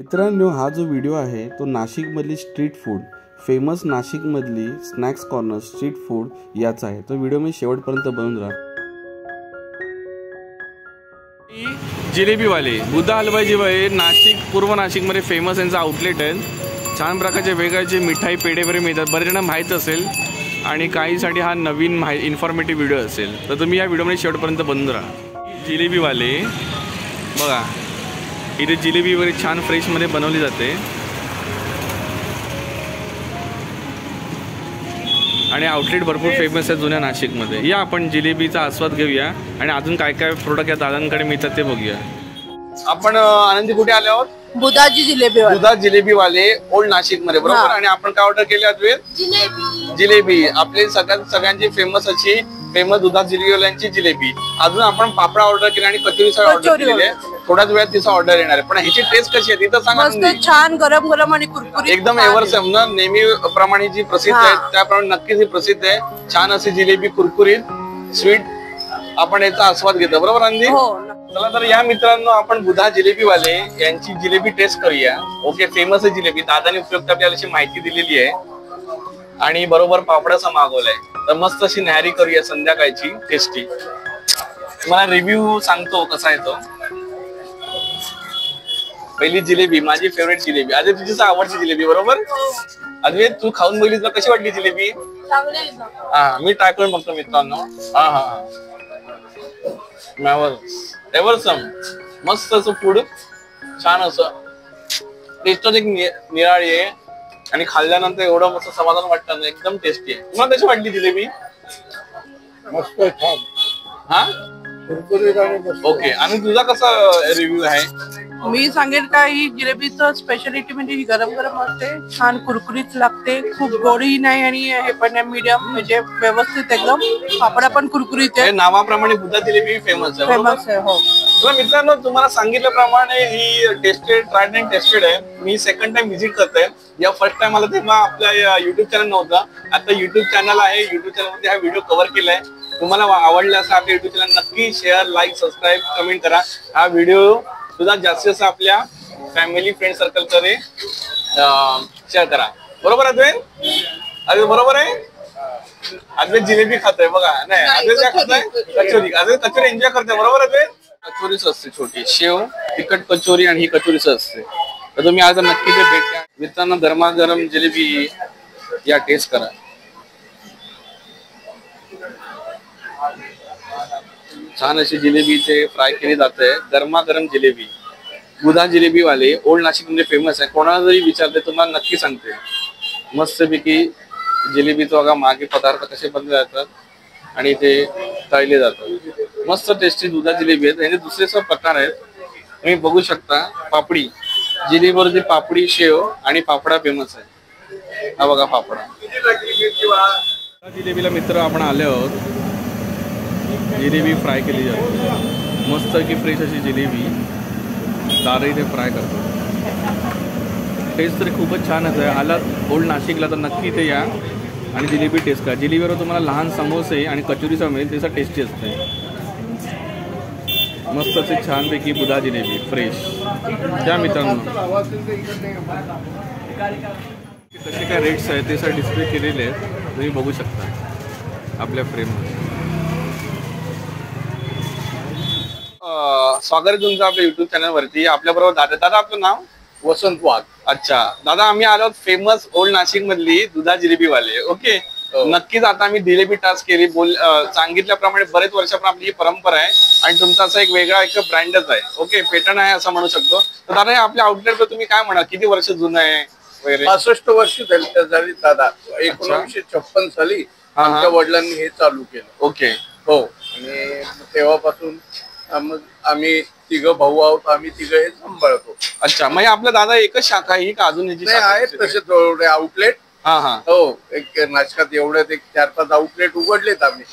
मित्रांनो, हा जो व्हिडिओ आहे तो नाशिकमधली स्ट्रीट फूड फेमस नाशिकमधली स्नॅक्स कॉर्नर स्ट्रीट फूड याचा आहे। तो व्हिडिओ मी शेवटपर्यंत बनवून राहा। जिलेबीवाले बुधा हलवाई जेव्हा आहे नाशिक पूर्व नाशिकमध्ये फेमस यांचा आउटलेट आहे। छान प्रकारचे वेगवेगळे मिठाई पेढे वगैरे मिळतात। बरेच जण माहीत असेल आणि काहीसाठी हा नवीन इन्फॉर्मेटिव्ह व्हिडिओ असेल, तर तुम्ही या व्हिडिओमध्ये शेवटपर्यंत बनवून राहा। जिलेबीवाले बघा, इथे जिलेबी वगैरे छान फ्रेशमध्ये बनवली जाते आणि आउटलेट भरपूर फेमस आहे जुन्या नाशिकमध्ये। या आपण जिलेबीचा आस्वाद घेऊया आणि अजून काय काय प्रोडक्ट या दादांकडे मिळतात ते बघूया। आपण आनंदी कुठे आले आहोत? बुधाजी जिलेबीवाले। बुधा जिलेबीवाले ओल्ड नाशिकमध्ये, बरोबर। आणि आपण काय ऑर्डर केले अद्वैत? जिलेबी आपली सगळ्यांची फेमस अशी फेमस दुधा जिलेबीवाल्यांची जिलेबी। अजून आपण पापडा ऑर्डर केला आणि कचोरी ऑर्डर केलेली आहे। थोड्याच वेळात तिचा ऑर्डर येणार आहे, पण ह्याची टेस्ट कशी आहे तिथं सांगा। मस्त छान गरम गरम आणि कुरकुरीत एकदम एव्हरसेम ना, नेहमी प्रमाणे जी प्रसिद्ध आहे त्याप्रमाणे नक्कीच ही प्रसिद्ध आहे। छान अशी जिलेबी कुरकुरीत स्वीट आपण याचा आस्वाद घेतो, बरोबर अंदी? चला तर या मित्रांनो, आपण बुधा जिलेबीवाले यांची जिलेबी टेस्ट करूया। ओके, फेमस आहे जिलेबी। दादाने उपयुक्त आपल्याला अशी माहिती दिलेली आहे आणि बरोबर पापडाचा मागवलाय, तर मस्त अशी न्याहारी करूया संध्याकाळची टेस्टी। मला रिव्ह्यू सांगतो कसा आहे तो। पहिली जिलेबी माझी फेवरेट जिलेबी। अजय तुझी आवडती जिलेबी, बरोबर? अजय तू खाऊन बघितली तर कशी वाटली जिलेबी? हा, मी ट्राय करून बघतो मित्रांनो। हा एव्हरसम मस्त असं फूड, छान असं टेस्टच एक निराळी आहे आणि खाल्ल्यानंतर एवढं मस्त समाधान वाटतं ना, एकदम टेस्टी आहे। तुम्हाला कशी वाटली जिलेबी? मस्त छान। हा ओके, आणि तुझा कसा रिव्ह्यू आहे? मी सांगेल का, ही जिलेबीचं स्पेशालिटी म्हणजे ही गरम गरम असते, छान कुरकुरीत लागते, खूप गोडी नाही आणि हे पण मीडियम, म्हणजे व्यवस्थित एकदम। पापडा पण कुरकुरीत आहे, नावाप्रमाणे बुधा जिलेबी फेमस आहे। हो। तर मित्रांनो, तुम्हाला सांगितल्याप्रमाणे ही ट्रायड अँड टेस्टेड आहे। मी सेकंड टाइम व्हिजिट करतोय। या फर्स्ट टाइम आला तेव्हा आपल्या युट्यूब चॅनल नव्हता, आता युट्यूब चॅनल आहे। युट्यूब चॅनल मध्ये हा व्हिडिओ कव्हर केलाय। तुम्हाला आवडला असा आपल्या युट्यूब चॅनल नक्की शेअर, लाईक, सबस्क्राईब, कमेंट करा। हा व्हिडिओ सुद्धा जास्तीत जास्त आपल्या फॅमिली फ्रेंड सर्कल कडे शेअर करा, बरोबर अद्वैत? अद्वैत बरोबर आहे? अद्वैत जिलेबी खातोय बघा। नाही, अद्वैत काय खातोय? कचोरी। अद्वैत कचोरी एन्जॉय करतोय, बरोबर अद्वैत? कचोरीच असते छोटी शेव, तिखट कचोरी आणि ही कचोरीच असते। तर तुम्ही आज नक्की ते भेट द्या मित्रांनो। गरमागरम जिलेबी या टेस्ट करा। छान अशी जिलेबी ते फ्राय केली जाते, गरमागरम जिलेबी। बुधा जिलेबी वाले ओल्ड नाशिक मध्ये फेमस आहे। कोणाला जरी विचारते तुम्हाला नक्की सांगते। मस्तपैकी जिलेबीचा बघा मागे पदार्थ कसे बनले जातात आणि ते तळले जातात। मस्त टेस्टी दुधा जिलेबी आहे। याचे दुसरे प्रकार आहेत, तुम्ही बघू शकता। पापडी जिलेबीवरती पापडी, शेव आणि पापडा फेमस आहे। हा बघा पापडा। जिलेबीला मित्र आपण आले आहोत। जिलेबी फ्राय केली जाते, मस्त की फ्रेश अशी जिलेबी दादा इथे फ्राय करतो। टेस्ट तर खूपच छान आहे। आला ओल्ड नाशिकला तर नक्की इथे या आणि जिलेबी टेस्ट करा। जिलेबीवर तुम्हाला लहान समोसे आणि कचोरीचा मिळेल, त्याचा टेस्टी असते। मस्त असे छानपैकी बुधा जिलेबी फ्रेश त्या मित्रांनो। कसे काय रेट्स आहेत ते सर डिस्प्ले केलेले आहेत, तुम्ही बघू शकता आपल्या फ्रेममध्ये। स्वागत आहे तुमचं आपल्या युट्यूब चॅनल वरती। आपल्या बरोबर दादा आपलं नाव? वसंत वाघ। अच्छा दादा, आम्ही आलो फेमस ओल्ड नाशिक मधली दुधा जिलेबी वाले। ओके, नक्कीच आता आम्ही जिलेबी टास्क केली। सांगितल्याप्रमाणे बरेच वर्षापासून आपली ही परंपरा आहे आणि तुमचा असा एक वेगळा एक ब्रँडच आहे। ओके, पेटर्न आहे असं म्हणू शकतो। तर दादा, आपल्या आउटलेट तुम्ही काय म्हणा, किती वर्ष जुनं आहे वगैरे? 65 वर्ष झाली दादा। 1956 साली आमच्या वडिलांनी हे चालू केलं। ओके, हो। आणि तेव्हापासून मग आम्ही तिघ भाऊ आहोत, आम्ही तिघ हे सांभाळतो। अच्छा, म्हणजे आपला दादा एकच शाखा ही का अजून आहेत तसे थोडे आउटलेट? हो, एक नाशिकात एवढ्यात एक 4-5 आउटलेट उघडलेत आम्ही।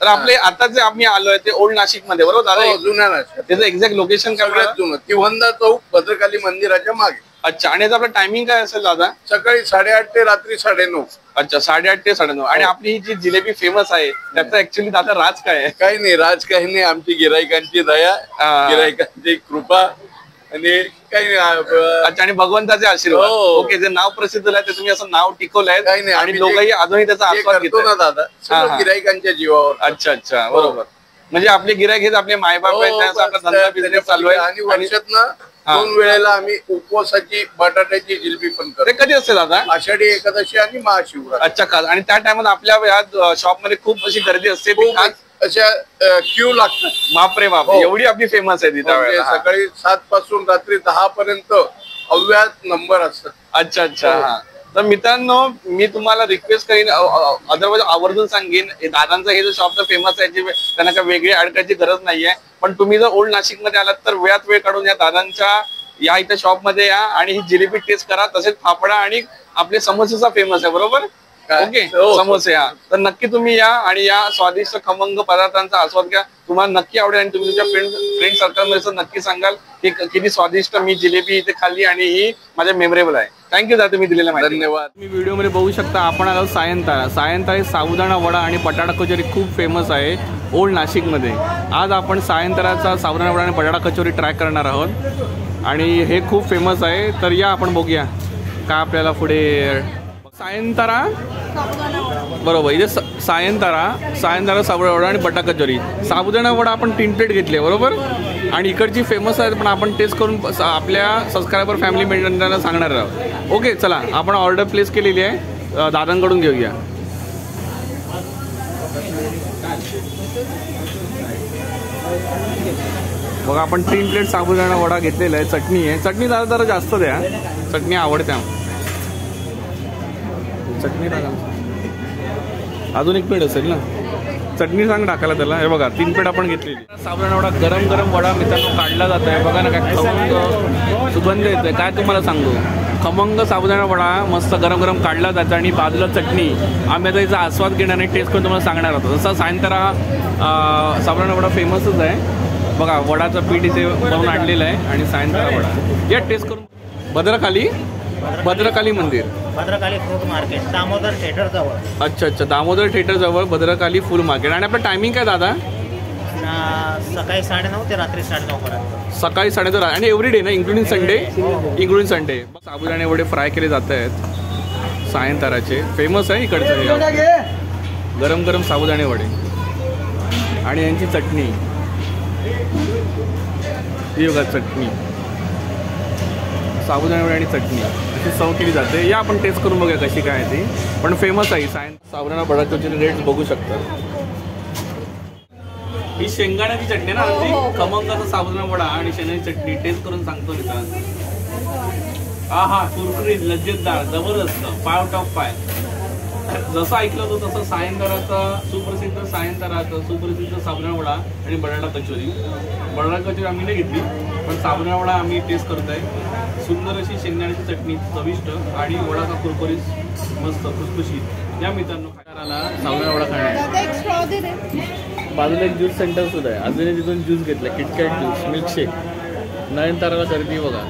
तर आपले आता जे आम्ही आलोय ते ओल्ड नाशिक मध्ये, बरोबर दादा? जुन्या नाशिक। त्याचं एक्झॅक्ट लोकेशन काय? जुनं तिवंदा चौक, भद्रकाली मंदिराच्या मागे। अच्छा, आणि याचा आपला टायमिंग काय असेल दादा? सकाळी 8:30 ते रात्री 9:30। अच्छा, 8:30 ते 9:30। आणि आपली ही जी जिलेबी फेमस आहे त्याचा ऍक्च्युअली दादा राज काय आहे? काही नाही, राज काही नाही, आमची गिरायकांची दया, गिरायकांची कृपा आणि काही अच्छा, आणि भगवंताचे आशीर्वाद. हो. ओके, जे नाव प्रसिद्ध झालंय ते तुम्ही असं नाव टिकवलंय काही नाही, आणि आम्ही लोकही अजूनही त्याचा आस्वाद करतो ना घेतात. दादा, सगळं गिराईकांच्या जीवावर. अच्छा अच्छा, बरोबर. म्हणजे आपले गिराईक हेच आपले मायबाप आहेत, त्यांचा आपला धंदा बिझनेस चालू आहे. आणि वर्षातनं 2 वेळेला आम्ही उपवासाची बटाट्याची जिलबी पण ते करतो. कधी असते दादा? आषाढी एकादशी आणि महाशिवरात्री. अच्छा का, आणि त्या टायमात आपल्या या शॉप मध्ये खूप अशी गर्दी असते, ती खूप खास अशा क्यू लागतात. बापरे बाप, हो. एवढी आपली फेमस आहे तिथे म्हणजे सकाळी 7 पासून रात्री 10 पर्यंत अव्यात नंबर असतात. अच्छा अच्छा. हा, तर मित्रांनो, मी तुम्हाला रिक्वेस्ट करीन, अदरवाईज आवर्जून सांगेन, दादांचं हे जो शॉपचं फेमस आहे, त्यांना काही वेगळी ऍड करायची गरज नाहीये. पण तुम्ही जर ओल्ड नाशिक मध्ये आलात तर वेळात वेळ काढून या दादांच्या या इथे शॉप मध्ये या आणि ही जिलेबी टेस्ट करा. तसेच फाफडा आणि आपले समोसेचा फेमस आहे, बरोबर? ओके, समोसे. हा, तर नक्की तुम्ही या आणि या स्वादिष्ट खमंग पदार्थांचा आस्वाद घ्या. तुम्हाला नक्की आवडेल आणि तुम्ही तुमच्या फ्रेंड सर्कलमध्ये नक्की सांगाल की किती स्वादिष्ट मी जिलेबी इथे खाल्ली आणि ही माझ्या मेमरेबल आहे. थँक्यू दादा, तुम्ही दिलेल्या माहिती. धन्यवाद. तुम्ही व्हिडिओमध्ये बघू शकता आपण आलो सायंतारा. सायंतारा साबुदाणा वडा आणि बटाटा कचोरी खूप फेमस आहे ओल्ड नाशिकमध्ये. आज आपण सायंताराचा साबुदाणा वडा आणि बटाटा कचोरी ट्राय करणार आहोत आणि हे खूप फेमस आहे. तर या आपण बघूया काय आपल्याला पुढे. सायंतारा बरोबर, इथे सायंतारा साबुदाणा वडा आणि बटाटा कचोरी. साबुदाणा वडा आपण 3 प्लेट घेतले बरोबर, आणि इकडची फेमस आहे पण आपण टेस्ट करून आपल्या सबस्क्रायबर फॅमिली मेंबरांना सांगणार आहोत. ओके, चला आपण ऑर्डर प्लेस केलेली आहे, दादांकडून घेऊया. बघा आपण 3 प्लेट साबुदाणा वडा घेतलेला आहे. चटणी आहे, चटणी जरा जास्त द्या, चटणी आवडते. चटणी टाका, अजून 1 प्लेट असेल ना, चटणी सांग टाकायला त्याला. हे बघा 3 प्लेट आपण घेतलेली. साबुदाणा वडा गरम गरम वडा मित्रांनो काढला जात आहे. बघा ना काय खमंग सुगंध येतोय, काय तुम्हाला सांगू. खमंग साबुदाणा वडा मस्त गरम गरम काढला जातो आणि बाजूला चटणी. आम्ही आता याचा आस्वाद घेणार आणि टेस्ट करून तुम्हाला सांगणार होतो. जसा सायंतारा साबुदाणा वडा फेमसच आहे. बघा वडाचं पीठ इथे बनवून आणलेलं आहे आणि सायंतारा वडा या टेस्ट करून. भद्रकाली मंदिर, Bhadrakali fruit market, Damodar theatre जवळ. अच्छा अच्छा, दामोदर थिएटर जवळ भद्रकाली फूल मार्केट. आणि आपलं टायमिंग काय दादा? सकाळी 9:30 ते रात्री 9:30 पर्यंत. सकाळी 9:30 आणि एव्हरीडे ना, इंक्लुडिंग संडे? Including Sunday. साबुदाणे वडे फ्राय केले जात आहेत सायंताराचे, फेमस आहे इकडचं. गरम गरम साबुदाणे वडे आणि यांची चटणी. ही बघा चटणी, साबुदाणे वडे आणि चटणी अशी सर्व केली जाते. या आपण टेस्ट करून बघूया कशी काय ती, पण फेमस आहे. साबुदाणा बटाट्याचे रेट्स बघू शकता. ही शेंगदाण्याची चटणी ना, खमंग असं साबुदाणा वडा आणि शेंगदाण्याची चटणी टेस्ट करून सांगतो मित्रांनो. हा कुरकुरीत लज्जतदार जबरदस्त, पाय टॉप पाय. जसं ऐकलं होतं तसं सायंताराचा सुप्रसिद्ध साबुदाणा वडा आणि बटाटा कचोरी. बटाटा कचोरी आम्ही नाही घेतली, पण साबुदाणा वडा आम्ही टेस्ट करत आहे. सुंदर अशी शेंगदाण्याची चटणी चविष्ट आणि वडाचा कुरकुरीत मस्त खुसखुशीत. या मित्रांनो खायला साबुदाणा वडा खाण्यात. बाजूला एक ज्यूस सेंटर सुद्धा आहे, अजूनही तिथून ज्यूस घेतला, किटकॅट ज्यूस, मिल्कशेक. नयनताराला गर्दी बघा.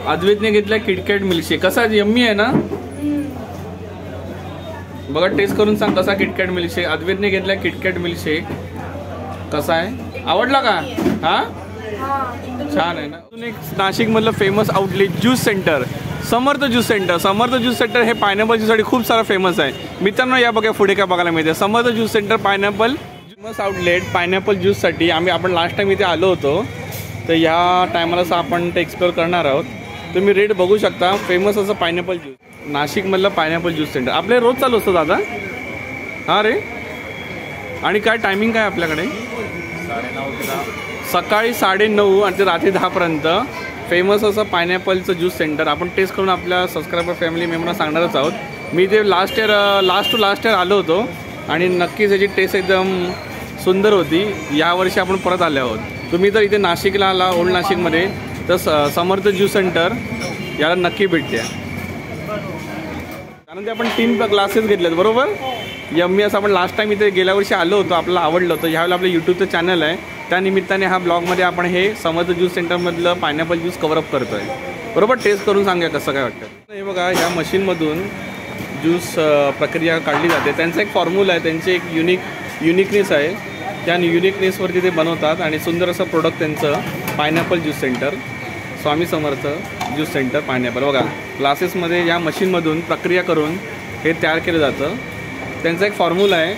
अद्वैतने घेतला किटकॅट मिल्कशेक. कसा यम्मी आहे ना, बघा टेस्ट करून सांग कसा किटकॅट मिल्कशेक. अद्वैतने घेतला किटकॅट मिल्कशेक, कसा आहे, आवडला का? हा छान आहे ना. अजून एक नाशिक मधलं फेमस आउटलेट ज्यूस सेंटर, समर्थ ज्यूस सेंटर. समर्थ ज्यूस सेंटर हे पायनॅपल ज्यूससाठी खूप सारा फेमस आहे मित्रांनो. या बघा पुढे काय बघायला मिळते. Samarth juice centre pineapple famous outlet pineapple ज्यूससाठी. आपण लास्ट टाइम इथे आलो होतो, तर या टायमाला आपण ते एक्सप्लोर करणार आहोत. तुम्ही रेट बघू शकता. फेमस असं पायनॅपल ज्यूस, नाशिकमधलं पायनॅपल ज्यूस सेंटर. आपले रोज चालू असतं दादा? हां रे. आणि काय टायमिंग काय आपल्याकडे? 9:30 सकाळी 9:30 आणि ते रात्री 10 पर्यंत. फेमस असं पायनॅपलचं ज्यूस सेंटर. आपण टेस्ट करून आपल्या सबस्क्रायबर फॅमिली मेंबरना सांगणारच आहोत. मी ते लास्ट टू लास्ट इयर आलो होतो आणि नक्कीच याची टेस्ट एकदम सुंदर होती. यावर्षी आपण परत आले आहोत. तुम्ही जर इथे नाशिकला आला ओल्ड नाशिकमध्ये तर समर्थ ज्यूस सेंटर याला नक्की भेट द्या. कारण ते आपण 3 ग्लासेस घेतलेत बरोबर. यम्मी असं आपण लास्ट टाइम इथे गेल्या वर्षी आलो होतो, आपल्याला आवडलं होतं. ह्यावेळेला आपलं यूट्यूबचं चॅनल आहे, त्यानिमित्ताने हा ब्लॉगमध्ये आपण हे समर्थ ज्यूस सेंटरमधलं पायनॅपल ज्यूस कवरअप करतो आहे बरोबर. टेस्ट करून सांगा कसं काय वाटतं. हे बघा ह्या मशीनमधून ज्यूस प्रक्रिया काढली जाते. त्यांचा एक फॉर्म्युला आहे, त्यांची एक युनिकनेस आहे. त्या युनिकनेसवरती ते बनवतात आणि सुंदर असं प्रोडक्ट त्यांचं pineapple juice centre, Swami Samarth juice centre pineapple. बघा ग्लासेसमध्ये या मशीनमधून प्रक्रिया करून हे तयार केलं जातं. त्यांचा एक फॉर्म्युला आहे,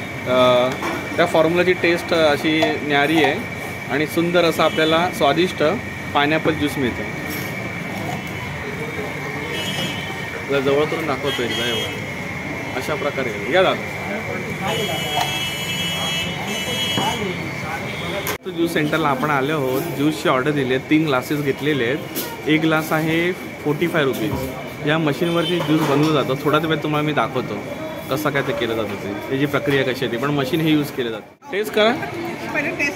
त्या फॉर्म्युलाची टेस्ट अशी न्यारी आहे आणि सुंदर असं आपल्याला स्वादिष्ट पायनॅपल ज्यूस मिळतं. जवळ करून दाखवतो एकदा एवढं अशा प्रकारे. या दादा ज्यूस सेंटरला आपण आलो आहोत. ज्यूसची ऑर्डर दिली आहे, 3 ग्लासेस घेतलेले आहेत. एक ग्लास आहे 45 रुपीज. या मशीनवरती ज्यूस बनवलं जातं. थोड्या वेळात तुम्हाला मी दाखवतो कसं काय ते केलं जातं, त्याची प्रक्रिया कशी आहे ती, पण मशीन हे यूज केलं जातं. टेस्ट करा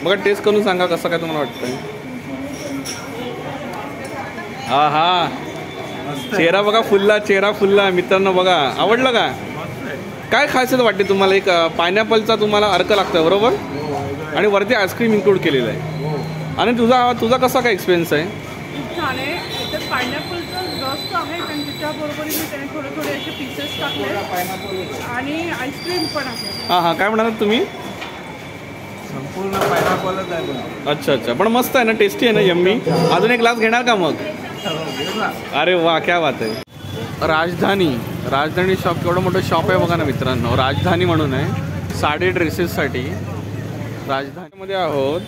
बघा, टेस्ट करून सांगा कसं काय तुम्हाला वाटतं. हा हा, चेहरा बघा फुलला, चेहरा फुलला मित्रांनो. बघा आवडलं का? काय खासियत वाटते तुम्हाला? एक पायनॅपलचा तुम्हाला अर्क लागतं बरोबर, आणि वरती आईस्क्रीम इन्क्लूड केलेलं आहे. आणि तुझा कसा काय एक्सपिरियन्स आहे? खूप छान आहे. याच्यात पायनॅपलचा रस आहे आणि त्याच्याबरोबर मी त्याने थोडे थोडे असे पीसेस टाकले आणि आईस्क्रीम पण आहे. हां हां, काय म्हणालात तुम्ही? संपूर्ण पायनॅपलच आहे. अच्छा अच्छा, पण मस्त आहे ना, टेस्टी आहे ना, यम्मी. अजून एक ग्लास घेणार का मग? अरे वा, क्या बात आहे. राजधानी शॉप, केवढं मोठं शॉप आहे बघा ना मित्रांनो. राजधानी म्हणून आहे, साडी ड्रेसेससाठी. राजधानीमध्ये आहोत.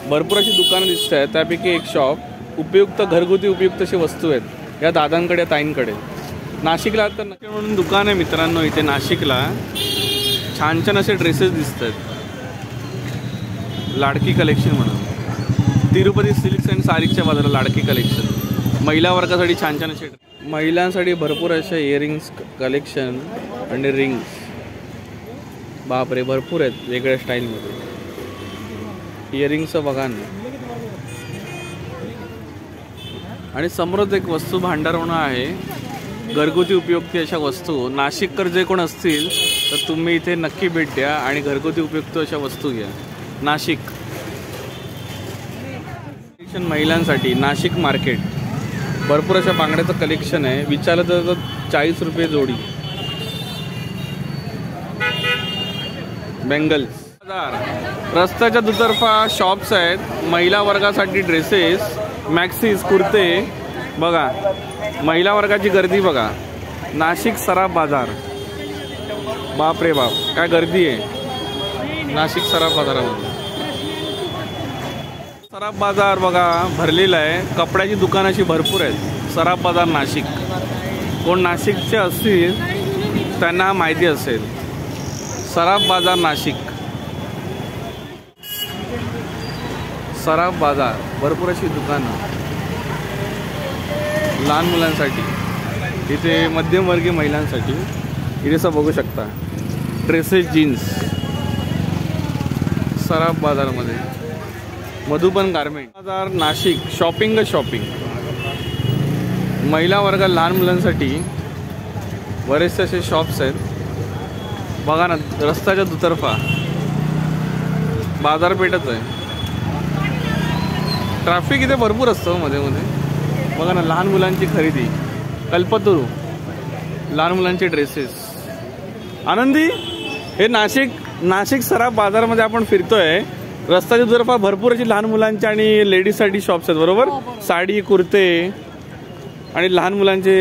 भरपूर अशी दुकानं दिसत आहेत, त्यापैकी एक शॉप उपयुक्त, घरगुती उपयुक्त अशी वस्तू आहेत या दादांकडे, ताईंकडे. नाशिकला तर नक्की म्हणून दुकान आहे मित्रांनो इथे नाशिकला. छान छान असे ड्रेसेस दिसत आहेत. लाडकी कलेक्शन म्हणून, तिरुपती सिल्क्स अँड सारीच्या बाजारात लाडकी कलेक्शन. महिला वर्गासाठी छान छान असे, महिलांसाठी भरपूर असे इयरिंग्स कलेक्शन आणि रिंग्स. बापरे, भरपूर आहेत वेगळ्या स्टाईलमध्ये. इयरिंग्सचं बघा ना. आणि समोरच एक वस्तू भांडार म्हणून आहे, घरगुती उपयुक्त अशा वस्तू. नाशिककर जे कोण असतील तर तुम्ही इथे नक्की भेट द्या आणि घरगुती उपयुक्त अशा वस्तू घ्या. नाशिक महिलांसाठी नाशिक मार्केट. भरपूर अशा बांगड्याचं कलेक्शन आहे. विचारलं तर 40 रुपये जोडी. बेंगल्स. रस्त्याच्या दुतर्फा शॉप्स आहेत. महिला वर्गासाठी ड्रेसेस, मॅक्सीज, कुर्ते. बघा महिला वर्गाची गर्दी बघा. नाशिक सराफ बाजार. बाप रे बाप, काय गर्दी आहे नाशिक सराफ बाजारामध्ये. सराफ बाजार बघा भरलेला आहे. कपड्याची दुकानं अशी भरपूर आहेत. सराफ बाजार नाशिक. कोण नाशिकचे असतील त्यांना माहिती असेल. सराफ बाजार नाशिक. सराफ बाजार, भरपूर अशी दुकानं लहान मुलांसाठी, इथे मध्यमवर्गीय महिलांसाठी. इथे असं बघू शकता ड्रेसेस, जीन्स. सराफ बाजारमध्ये मधुबन गारमेंट बाजार नाशिक. शॉपिंग महिला वर्ग, लहान मुलांसाठी बरेचसे असे शॉप्स आहेत बघा ना. रस्त्याच्या दुतर्फा बाजारपेठच आहे. ट्रॅफिक इथे भरपूर असतं मध्ये बघा ना. लहान मुलांची खरेदी, कल्पतरू, लहान मुलांचे ड्रेसेस. आनंदी, हे नाशिक सराफ बाजारमध्ये आपण फिरतोय. रस्त्याच्या दुतर्फा भरपूर अशी लहान मुलांची आणि लेडीजसाठी शॉप्स आहेत बरोबर. साडी, कुर्ते आणि लहान मुलांचे